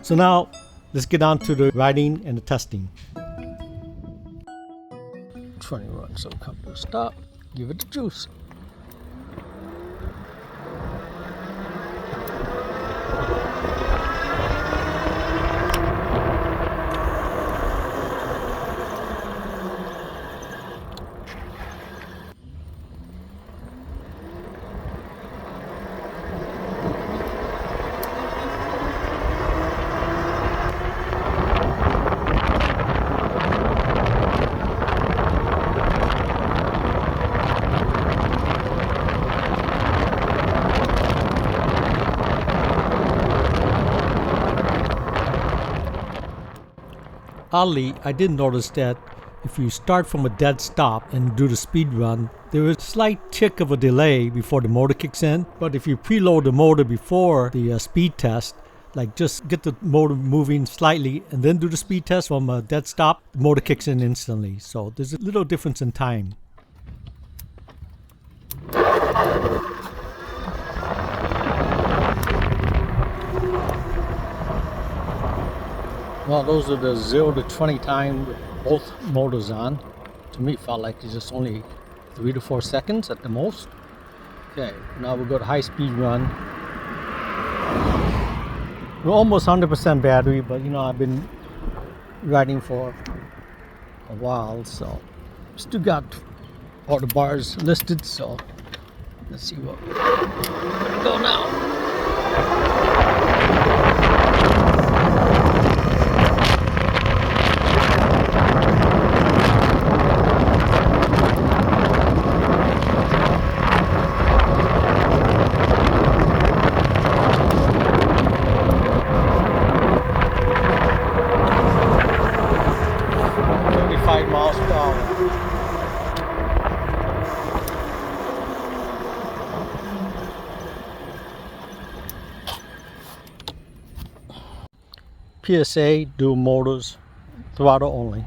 So now let's get on to the riding and the testing. Trying to run, so come to a stop, give it the juice. Oddly, I did notice that if you start from a dead stop and do the speed run, there is a slight tick of a delay before the motor kicks in. But if you preload the motor before the speed test, like just get the motor moving slightly and then do the speed test from a dead stop, the motor kicks in instantly. So there's a little difference in time. Well, those are the 0 to 20 time with both motors on. To me, it felt like it's just only 3 to 4 seconds at the most. Okay, now we'll go to high speed run. We're almost 100% battery, but you know, I've been riding for a while, so still got all the bars listed, so let's see what we go now. Miles per hour. PSA dual motors, throttle only.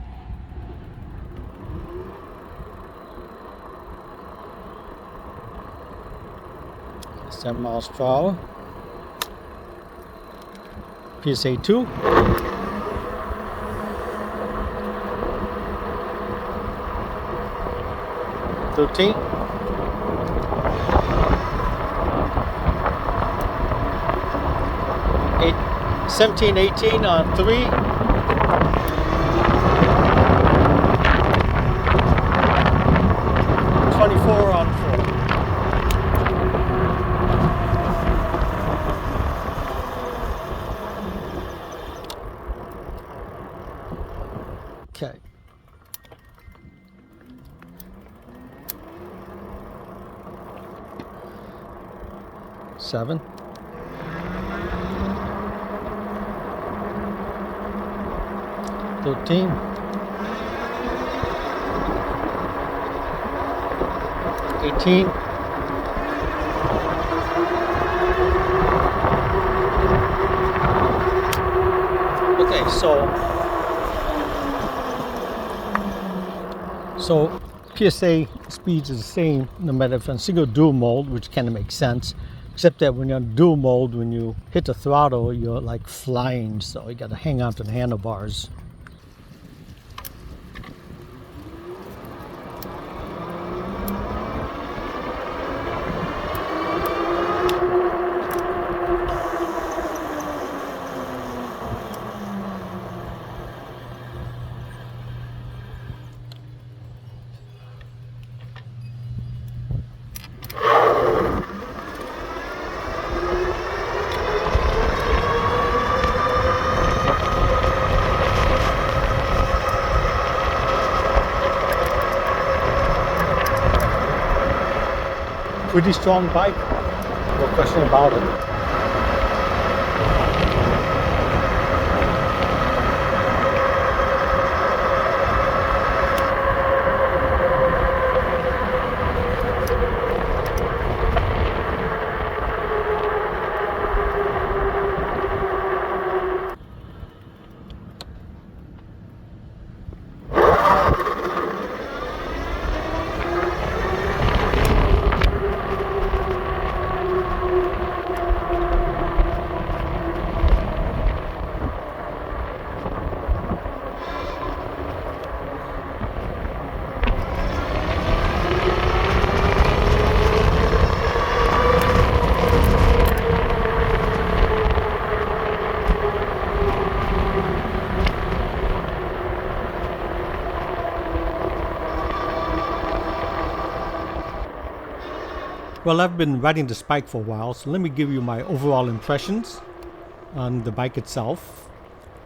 7 miles per hour. PSA 2. $13. 17, 18 on 3. 24 on 4. Okay. Seven. 13. 18. 'Kay, so PSA speeds is the same no matter if in single dual mode, which kind of makes sense, except that when you're in dual mode, when you hit the throttle, you're like flying, so you got to hang on to the handlebars. Pretty strong bike, no question about it. Well, I've been riding this bike for a while, so let me give you my overall impressions on the bike itself.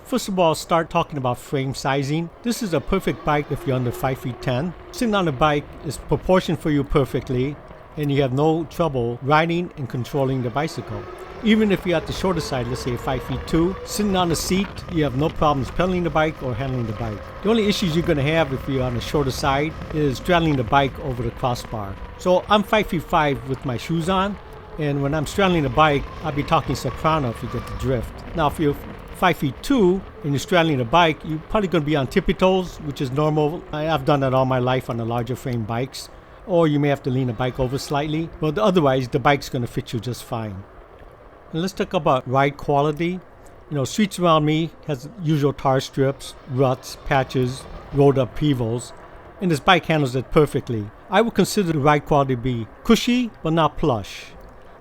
First of all, start talking about frame sizing. This is a perfect bike if you're under 5 feet 10. Sitting on the bike is proportioned for you perfectly, and you have no trouble riding and controlling the bicycle. Even if you're at the shorter side, let's say 5 feet 2, sitting on the seat, you have no problems pedaling the bike or handling the bike. The only issues you're going to have if you're on the shorter side is straddling the bike over the crossbar. So I'm 5 feet 5 with my shoes on, and when I'm straddling the bike, I'll be talking soprano if you get the drift. Now if you're 5 feet 2 and you're straddling the bike, you're probably going to be on tippy toes, which is normal. I've done that all my life on the larger frame bikes. Or you may have to lean the bike over slightly, but otherwise the bike's going to fit you just fine. And let's talk about ride quality. Streets around me has usual tar strips, ruts, patches, road upheavals, and this bike handles it perfectly. I would consider the ride quality to be cushy, but not plush.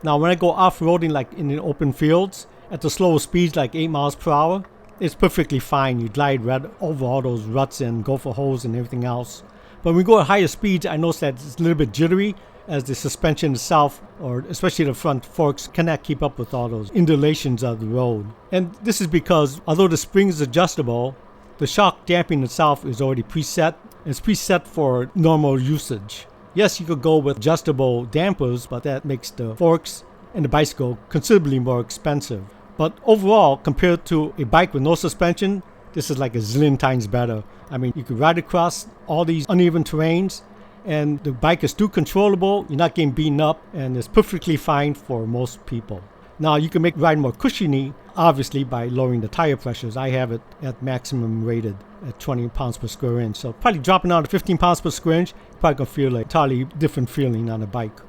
Now when I go off-roading like in the open fields, at the slower speeds like 8 miles per hour, it's perfectly fine. You glide right over all those ruts and gopher holes and everything else. But when we go at higher speeds, I notice that it's a little bit jittery as the suspension itself, or especially the front forks, cannot keep up with all those undulations of the road. And this is because although the spring is adjustable, the shock damping itself is already preset. It's preset for normal usage. Yes, you could go with adjustable dampers, but that makes the forks and the bicycle considerably more expensive. But overall, compared to a bike with no suspension, this is like a zillion times better. I mean, you can ride across all these uneven terrains, and the bike is still controllable. You're not getting beaten up, and it's perfectly fine for most people. Now, you can make riding more cushiony, obviously, by lowering the tire pressures. I have it at maximum rated at 20 pounds per square inch. So probably dropping down to 15 pounds per square inch, you're probably going to feel a entirely different feeling on a bike.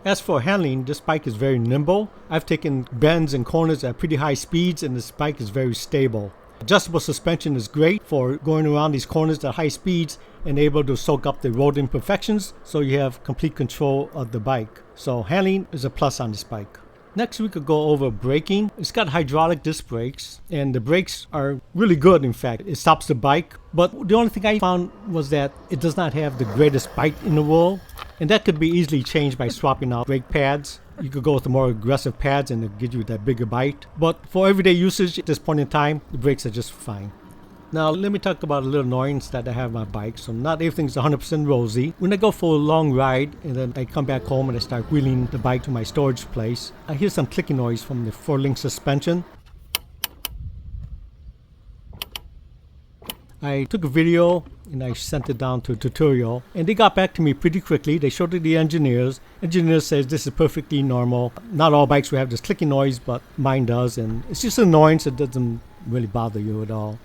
As for handling, this bike is very nimble. I've taken bends and corners at pretty high speeds, and this bike is very stable. Adjustable suspension is great for going around these corners at high speeds and able to soak up the road imperfections, so you have complete control of the bike. So handling is a plus on this bike. Next we could go over braking. It's got hydraulic disc brakes, and the brakes are really good. In fact, it stops the bike, but the only thing I found was that it does not have the greatest bite in the world, and that could be easily changed by swapping out brake pads. You could go with the more aggressive pads and it'll give you that bigger bite. But for everyday usage at this point in time, the brakes are just fine. Now let me talk about a little annoyance that I have on my bike. So not everything's 100% rosy. When I go for a long ride and then I come back home and I start wheeling the bike to my storage place, I hear some clicking noise from the 4-link suspension. I took a video and I sent it down to a tutorial, and they got back to me pretty quickly. They showed it to the engineers. Engineers says this is perfectly normal. Not all bikes will have this clicking noise, but mine does, and it's just an annoyance. It doesn't really bother you at all.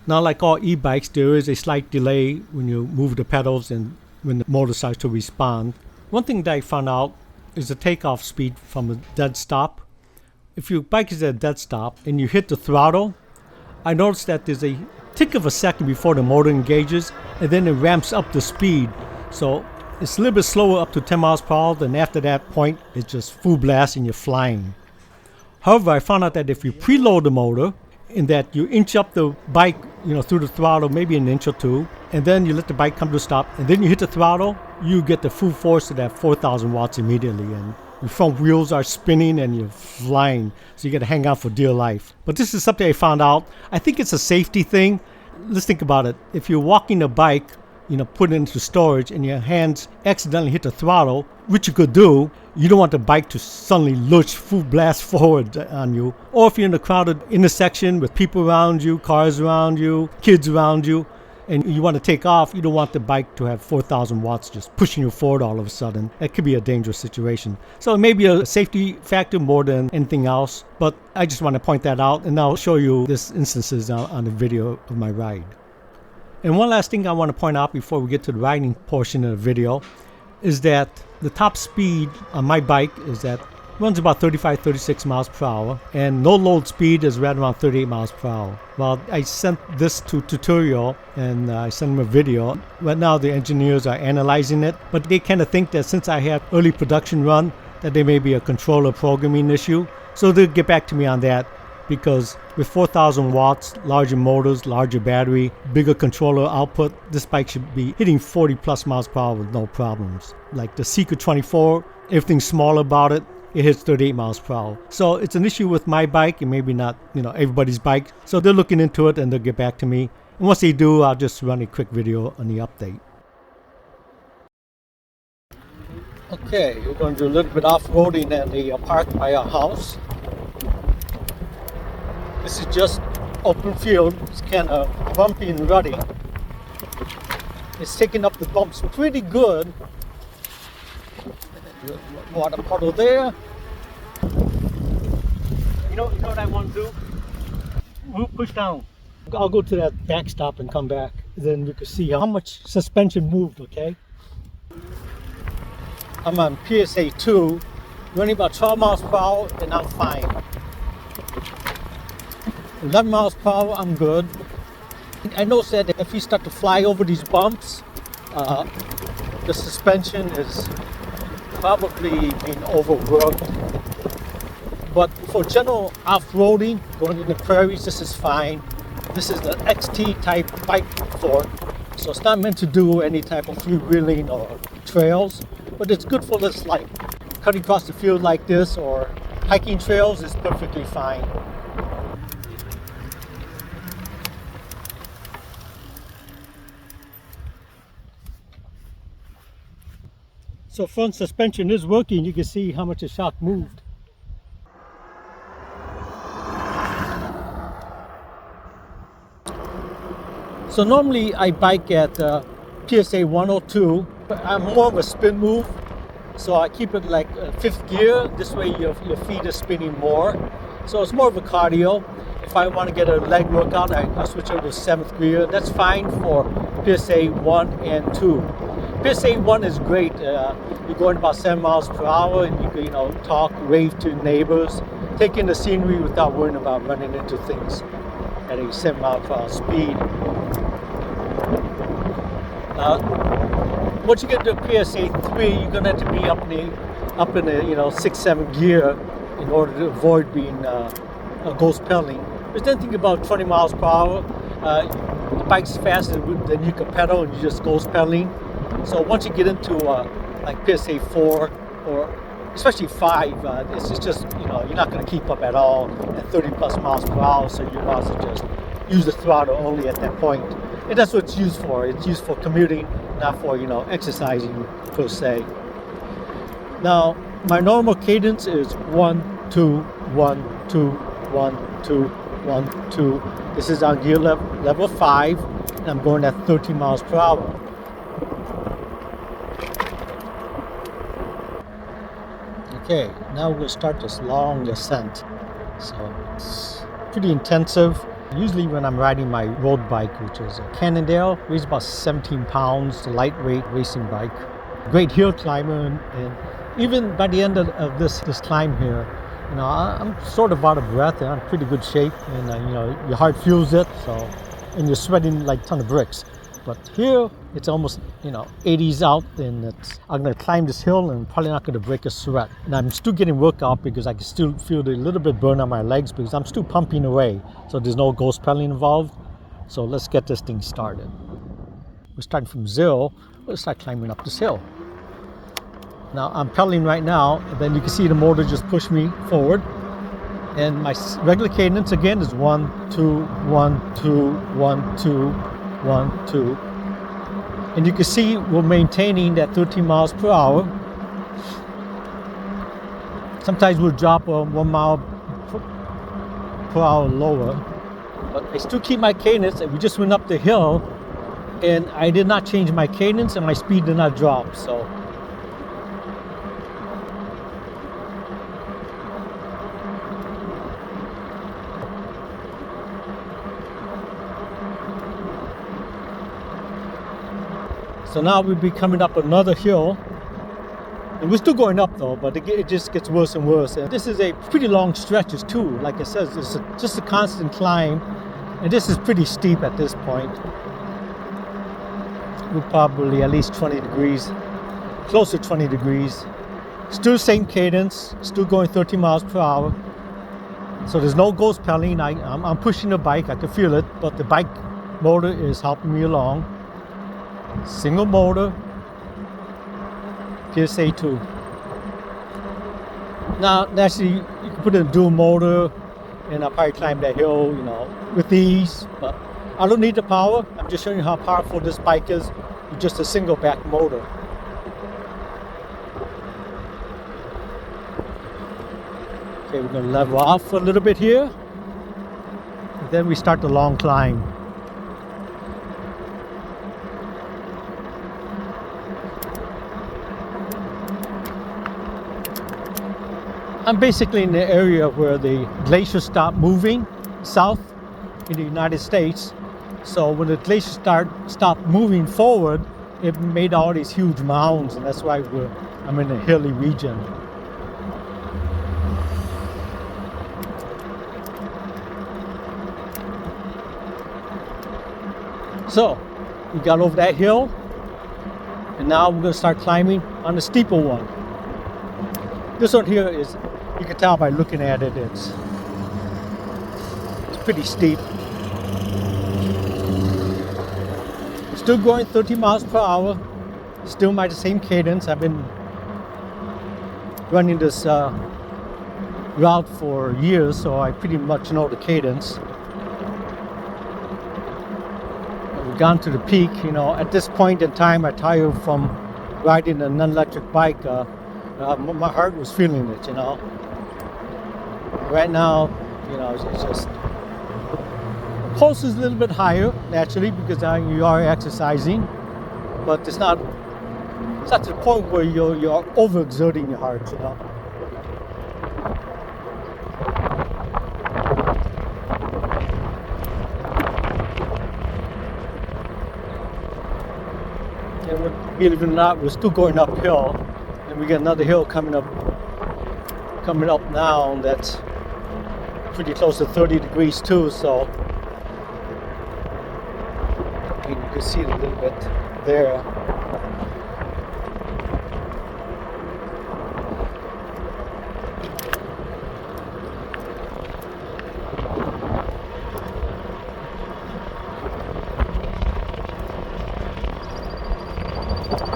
Now, like all e-bikes, there is a slight delay when you move the pedals and when the motor starts to respond. One thing that I found out is the takeoff speed from a dead stop. If your bike is at a dead stop and you hit the throttle, I noticed that there's a tick of a second before the motor engages, and then it ramps up the speed. So it's a little bit slower up to 10 miles per hour, then after that point, it's just full blast and you're flying. However, I found out that if you preload the motor, in that you inch up the bike, through the throttle, maybe an inch or two, and then you let the bike come to a stop, and then you hit the throttle, you get the full force of that 4,000 watts immediately, and your front wheels are spinning and you're flying, so you got to hang out for dear life. But this is something I found out. I think it's a safety thing. Let's think about it. If you're walking a bike, put it into storage, and your hands accidentally hit the throttle, which you could do, you don't want the bike to suddenly lurch full blast forward on you. Or if you're in a crowded intersection with people around you, cars around you, kids around you, and you want to take off, you don't want the bike to have 4,000 watts just pushing you forward all of a sudden. It could be a dangerous situation. So it may be a safety factor more than anything else, but I just want to point that out, and I'll show you this instances on the video of my ride. And one last thing I want to point out before we get to the riding portion of the video is that the top speed on my bike runs about 35-36 miles per hour, and no load speed is right around 38 miles per hour. Well, I sent this to tutorial and I sent them a video. Right now the engineers are analyzing it, but they kind of think that since I have early production run, that there may be a controller programming issue. So they'll get back to me on that. because with 4,000 watts, larger motors, larger battery, bigger controller output, this bike should be hitting 40 plus miles per hour with no problems. Like the Seeker 24, everything's small about it. It hits 38 miles per hour. So it's an issue with my bike and maybe not, everybody's bike. So they're looking into it and they'll get back to me. And once they do, I'll just run a quick video on the update. Okay, we're going to do a little bit off-roading at the park by our house. This is just open field. It's kind of bumpy and rutty. It's taking up the bumps pretty good. Water puddle there. You know what I want to do? We'll push down. I'll go to that backstop and come back. Then you can see how much suspension moved, okay? I'm on PSA 2, running about 12 miles per hour, and I'm fine. 11 miles per hour, I'm good. I noticed that if you start to fly over these bumps, the suspension is probably being overworked. But for general off-roading, going in the prairies, this is fine. This is the XT type bike for it, so it's not meant to do any type of freewheeling or trails. But it's good for this, like cutting across the field like this or hiking trails is perfectly fine. So front suspension is working. You can see how much the shock moved. So normally I bike at PSA 102. I'm more of a spin move, so I keep it like fifth gear. This way your feet are spinning more. So it's more of a cardio. If I want to get a leg workout, I switch over to seventh gear. That's fine for PSA 1 and 2. PSA 1 is great. You're going about 7 miles per hour and you can, talk, wave to neighbors, take in the scenery without worrying about running into things at a 7 mile per hour speed. Once you get to PSA 3, you're going to have to be up in the 6, 7 gear in order to avoid being ghost pedaling. But then think about 20 miles per hour. The bike's faster than you can pedal and you're just ghost pedaling. So once you get into like PSA 4 or especially 5, it's just, you're not going to keep up at all at 30 plus miles per hour. So you might as well just use the throttle only at that point. And that's what it's used for. It's used for commuting, not for, exercising per se. Now, my normal cadence is 1, 2, 1, 2, 1, 2, 1, 2. This is on gear level 5, and I'm going at 13 miles per hour. Okay, now we're going to start this long ascent. So it's pretty intensive. Usually when I'm riding my road bike, which is a Cannondale, weighs about 17 pounds, lightweight racing bike. Great hill climber, and even by the end of this climb here, I'm sort of out of breath and I'm in pretty good shape, and your heart fuels it, so, and you're sweating like a ton of bricks. But here, it's almost, 80s out, and I'm going to climb this hill and I'm probably not going to break a sweat. And I'm still getting workout because I can still feel a little bit burn on my legs because I'm still pumping away. So there's no ghost pedaling involved. So let's get this thing started. We're starting from 0. Let's start climbing up this hill. Now I'm pedaling right now, and then you can see the motor just push me forward. And my regular cadence again is 1, 2, 1, 2, 1, 2, 1, 2. And you can see we're maintaining that 13 miles per hour. Sometimes we'll drop 1 mile per hour lower, but I still keep my cadence. And we just went up the hill and I did not change my cadence and my speed did not drop. So now we'll be coming up another hill, and we're still going up though, but it just gets worse and worse. And this is a pretty long stretches too. Like I said, it's just a constant climb, and this is pretty steep at this point. We're probably at least 20 degrees, close to 20 degrees. Still same cadence, still going 30 miles per hour. So there's no ghost pedaling. I'm pushing the bike, I can feel it, but the bike motor is helping me along. Single motor, PSA 2. Now, naturally, you can put in a dual motor, and I'll probably climb that hill, you know, with ease, but I don't need the power. I'm just showing you how powerful this bike is with just a single back motor. Okay, we're going to level off a little bit here, and then we start the long climb. I'm basically in the area where the glaciers stop moving south in the United States. So when the glaciers stopped moving forward, it made all these huge mounds, and that's why I'm in a hilly region. So we got over that hill, and now we're going to start climbing on the steeper one. This one here is, you can tell by looking at it, it's pretty steep. Still going 30 miles per hour, still my same cadence. I've been running this route for years, so I pretty much know the cadence. We've gone to the peak, you know. At this point in time, I tired from riding a non-electric bike. My heart was feeling it, you know. Right now, you know, it's just, the pulse is a little bit higher, naturally, because you are exercising, but it's not to the point where you're overexerting your heart, you know. And believe it or not, we're still going uphill, and we got another hill coming up now that's pretty close to 30 degrees too, so you can see it a little bit there.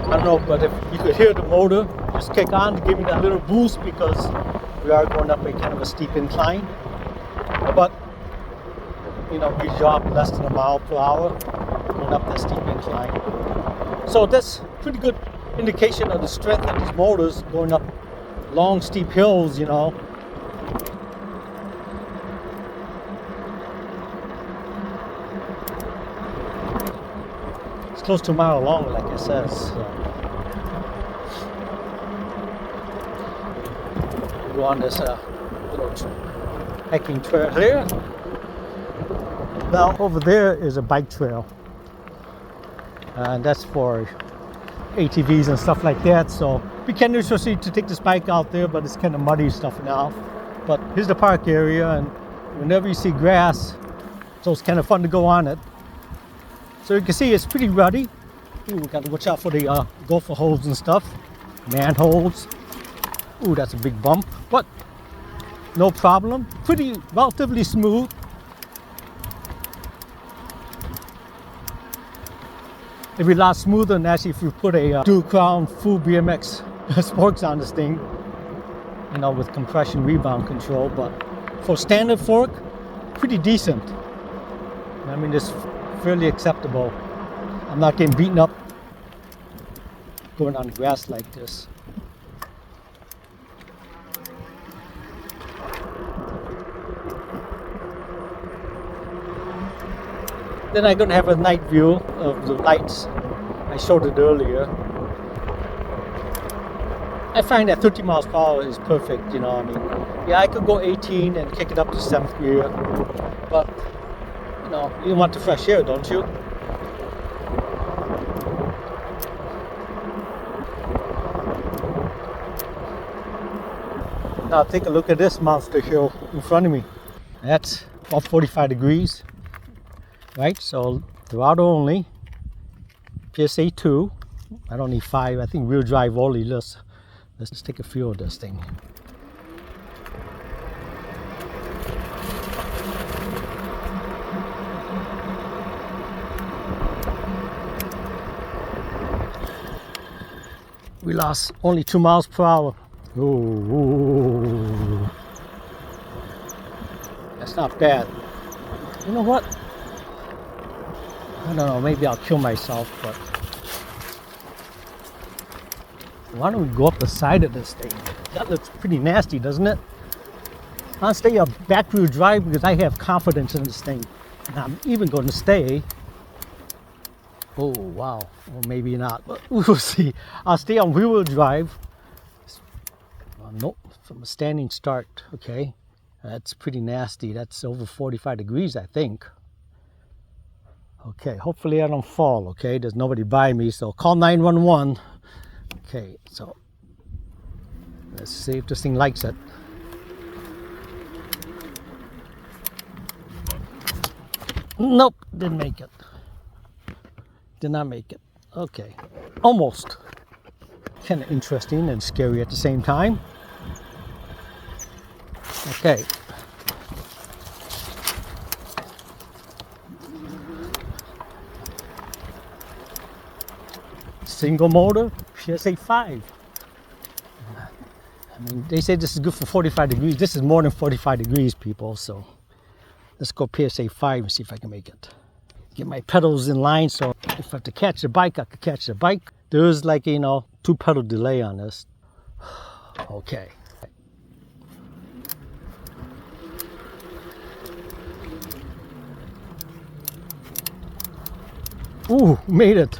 I don't know, but if you could hear the motor just kick on to give me that little boost, because we are going up a kind of a steep incline. But you know, we drop less than a mile per hour going up that steep incline. So that's pretty good indication of the strength of these motors going up long steep hills, you know. It's close to a mile long, like it says. So. Go on this little hiking trail here. Now over there is a bike trail, and that's for ATVs and stuff like that. So we can usually to take this bike out there, but it's kind of muddy stuff now. But here's the park area, and whenever you see grass, so it's kind of fun to go on it. So you can see it's pretty ruddy. Ooh, we got to watch out for the gopher holes and stuff, manholes. Ooh, that's a big bump, but no problem. Pretty relatively smooth. It'd be a lot smoother than actually if you put a dual crown full BMX spokes on this thing, you know, with compression rebound control. But for standard fork, pretty decent. I mean, it's fairly acceptable. I'm not getting beaten up going on grass like this. Then I'm going to have a night view of the lights. I showed it earlier. I find that 30 miles per hour is perfect, you know. I mean, yeah, I could go 18 and kick it up to 7th gear, but you know, you want the fresh air, don't you? Now take a look at this monster hill in front of me. That's about 45 degrees. Right, so throttle only, PSA 2. I don't need 5. I think rear drive only. Let's take a feel of this thing. We lost only 2 miles per hour. Ooh. That's not bad. You know what? I don't know, maybe I'll kill myself, but why don't we go up the side of this thing? That looks pretty nasty, doesn't it? I'll stay a back wheel drive because I have confidence in this thing. And I'm even going to stay. Oh, wow. Well, maybe not, but we'll see. I'll stay on wheel drive. Nope, from a standing start. Okay. That's pretty nasty. That's over 45 degrees, I think. Okay, hopefully I don't fall, okay? There's nobody by me, so call 911. Okay, so let's see if this thing likes it. Nope, didn't make it. Did not make it. Okay, almost. Kind of interesting and scary at the same time. Okay. Single motor, PSA 5. I mean, they say this is good for 45 degrees. This is more than 45 degrees, people. So let's go PSA 5 and see if I can make it. Get my pedals in line, so if I have to catch the bike, I could catch the bike. There is like, 2 pedal delay on this. Okay. Ooh, made it.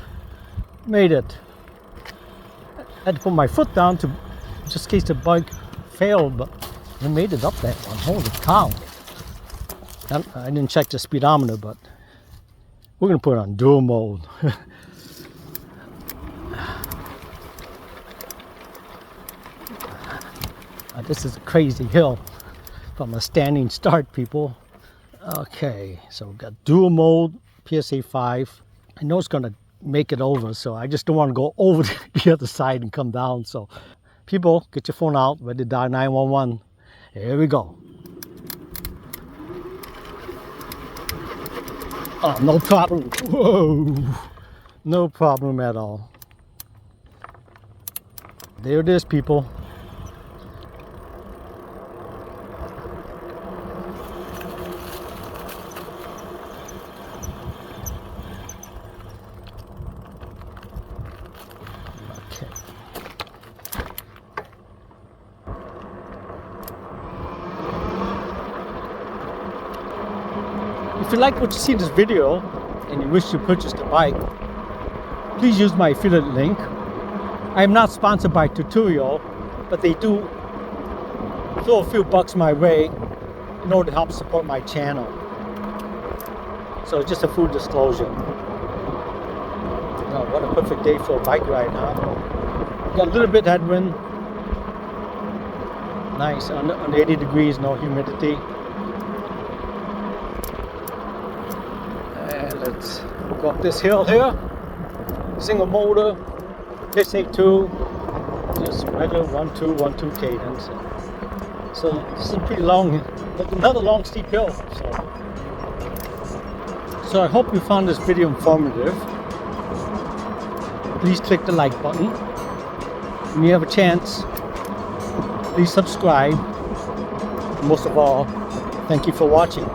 Made it. I had to put my foot down to just in case the bike failed, but I made it up that one. Holy cow. I didn't check the speedometer, but we're gonna put it on dual mode. This is a crazy hill from a standing start, people. Okay, so we've got dual mode, PSA 5. I know it's gonna make it over, so I just don't want to go over the other side and come down. So people, get your phone out, ready to dial 911. Here we go. Oh, no problem. Whoa, no problem at all. There it is, people. If you like what you see in this video and you wish to purchase the bike, please use my affiliate link. I am not sponsored by Tuttio, but they do throw a few bucks my way in order to help support my channel. So just a full disclosure. Oh, what a perfect day for a bike ride, huh? Got a little bit headwind. Nice, under 80 degrees, no humidity. Let's go up this hill here. Single motor, PSA 2, just regular 1-2, 1-2 cadence. So this is pretty long, another long steep hill. So I hope you found this video informative. Please click the like button. When you have a chance, please subscribe. Most of all, thank you for watching.